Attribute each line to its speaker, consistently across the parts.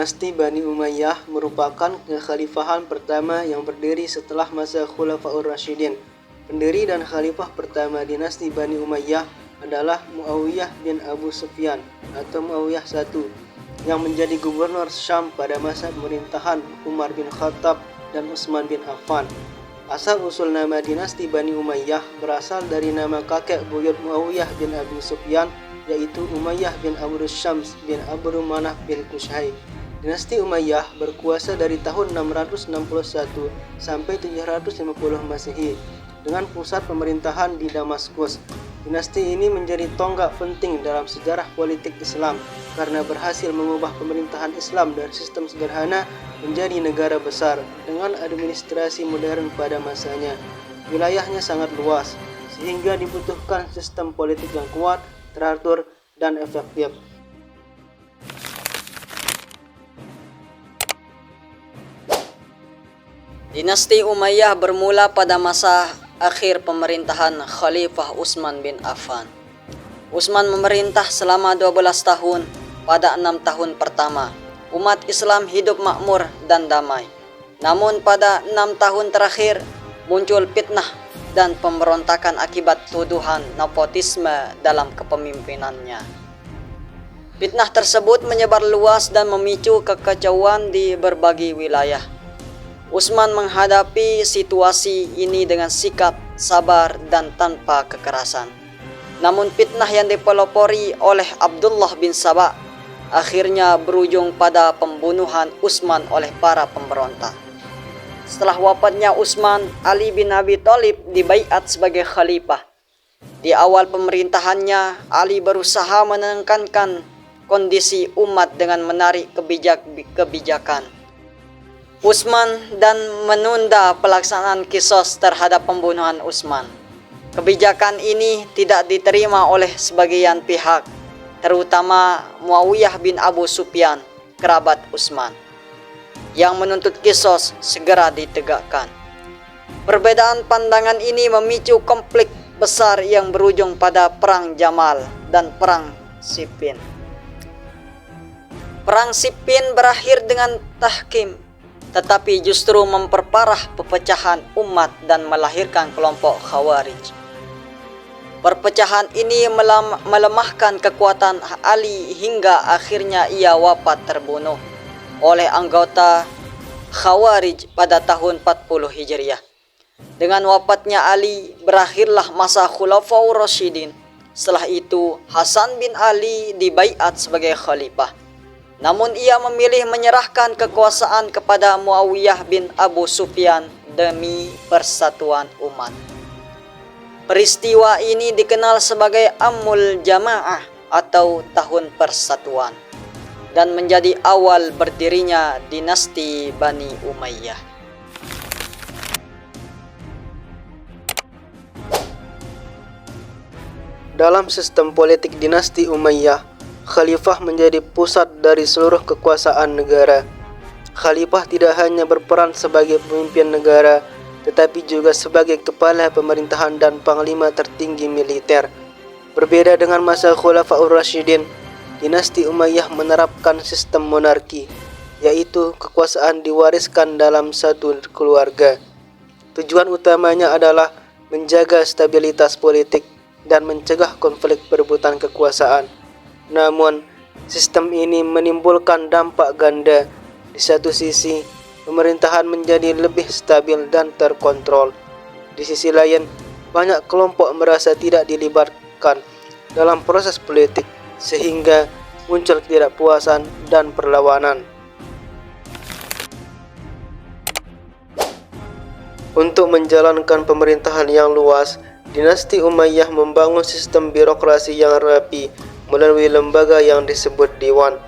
Speaker 1: Dinasti Bani Umayyah merupakan kekhalifahan pertama yang berdiri setelah masa Khulafaur Rasyidin. Pendiri dan khalifah pertama dinasti Bani Umayyah adalah Muawiyah bin Abu Sufyan atau Muawiyah I yang menjadi gubernur Syam pada masa pemerintahan Umar bin Khattab dan Utsman bin Affan. Asal-usul nama dinasti Bani Umayyah berasal dari nama kakek buyut Muawiyah bin Abu Sufyan, yaitu Umayyah bin Abdus Syams bin Abdul Manaf bin Qushay. Dinasti Umayyah berkuasa dari tahun 661 sampai 750 Masehi dengan pusat pemerintahan di Damaskus. Dinasti ini menjadi tonggak penting dalam sejarah politik Islam karena berhasil mengubah pemerintahan Islam dari sistem sederhana menjadi negara besar dengan administrasi modern pada masanya. Wilayahnya sangat luas sehingga dibutuhkan sistem politik yang kuat, teratur, dan efektif.
Speaker 2: Dinasti Umayyah bermula pada masa akhir pemerintahan Khalifah Utsman bin Affan. Utsman memerintah selama 12 tahun. Pada 6 tahun pertama, umat Islam hidup makmur dan damai. Namun pada 6 tahun terakhir, muncul fitnah dan pemberontakan akibat tuduhan nepotisme dalam kepemimpinannya. Fitnah tersebut menyebar luas dan memicu kekacauan di berbagai wilayah. Utsman menghadapi situasi ini dengan sikap sabar dan tanpa kekerasan. Namun fitnah yang dipelopori oleh Abdullah bin Saba akhirnya berujung pada pembunuhan Utsman oleh para pemberontak. Setelah wafatnya Utsman, Ali bin Abi Thalib dibaiat sebagai khalifah. Di awal pemerintahannya, Ali berusaha menenangkan kondisi umat dengan menarik kebijakan Utsman dan menunda pelaksanaan kisos terhadap pembunuhan Utsman. Kebijakan ini tidak diterima oleh sebagian pihak, terutama Muawiyah bin Abu Sufyan, kerabat Utsman, yang menuntut kisos segera ditegakkan. Perbedaan pandangan ini memicu konflik besar yang berujung pada Perang Jamal dan Perang Siffin. Perang Siffin berakhir dengan tahkim, tetapi justru memperparah pepecahan umat dan melahirkan kelompok Khawarij. Perpecahan ini melemahkan kekuatan Ali hingga akhirnya ia wafat terbunuh oleh anggota Khawarij pada tahun 40 Hijriah. Dengan wafatnya Ali, berakhirlah masa Khulafaur Rasyidin. Setelah itu, Hasan bin Ali dibaiat sebagai khalifah. Namun ia memilih menyerahkan kekuasaan kepada Muawiyah bin Abu Sufyan demi persatuan umat. Peristiwa ini dikenal sebagai Amul Jamaah atau Tahun Persatuan dan menjadi awal berdirinya dinasti Bani Umayyah.
Speaker 1: Dalam sistem politik dinasti Umayyah, khalifah menjadi pusat dari seluruh kekuasaan negara. Khalifah tidak hanya berperan sebagai pemimpin negara, tetapi juga sebagai kepala pemerintahan dan panglima tertinggi militer. Berbeda dengan masa Khulafaur Rasyidin, dinasti Umayyah menerapkan sistem monarki, yaitu kekuasaan diwariskan dalam satu keluarga. Tujuan utamanya adalah menjaga stabilitas politik dan mencegah konflik perebutan kekuasaan. Namun, sistem ini menimbulkan dampak ganda. Di satu sisi, pemerintahan menjadi lebih stabil dan terkontrol. Di sisi lain, banyak kelompok merasa tidak dilibatkan dalam proses politik, sehingga muncul ketidakpuasan dan perlawanan. Untuk menjalankan pemerintahan yang luas, dinasti Umayyah membangun sistem birokrasi yang rapi melalui lembaga yang disebut Diwan.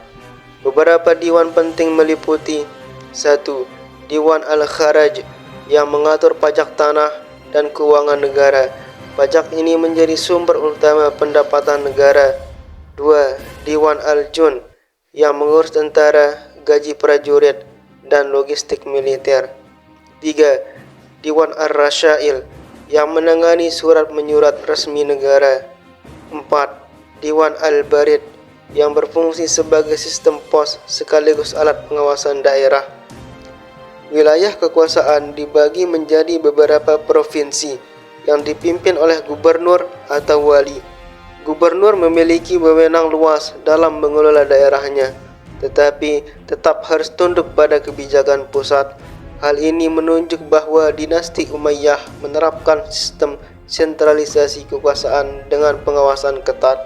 Speaker 1: Beberapa diwan penting meliputi 1. Diwan Al-Kharaj yang mengatur pajak tanah dan keuangan negara. Pajak ini menjadi sumber utama pendapatan negara. 2. Diwan Al-Jun yang mengurus tentara, gaji prajurit, dan logistik militer. 3. Diwan Ar-Rasyail yang menangani surat menyurat resmi negara. 4. Diwan Al-Barid yang berfungsi sebagai sistem pos sekaligus alat pengawasan daerah. Wilayah kekuasaan dibagi menjadi beberapa provinsi yang dipimpin oleh gubernur atau wali. Gubernur memiliki wewenang luas dalam mengelola daerahnya, tetapi tetap harus tunduk pada kebijakan pusat. Hal ini menunjuk bahwa dinasti Umayyah menerapkan sistem sentralisasi kekuasaan dengan pengawasan ketat.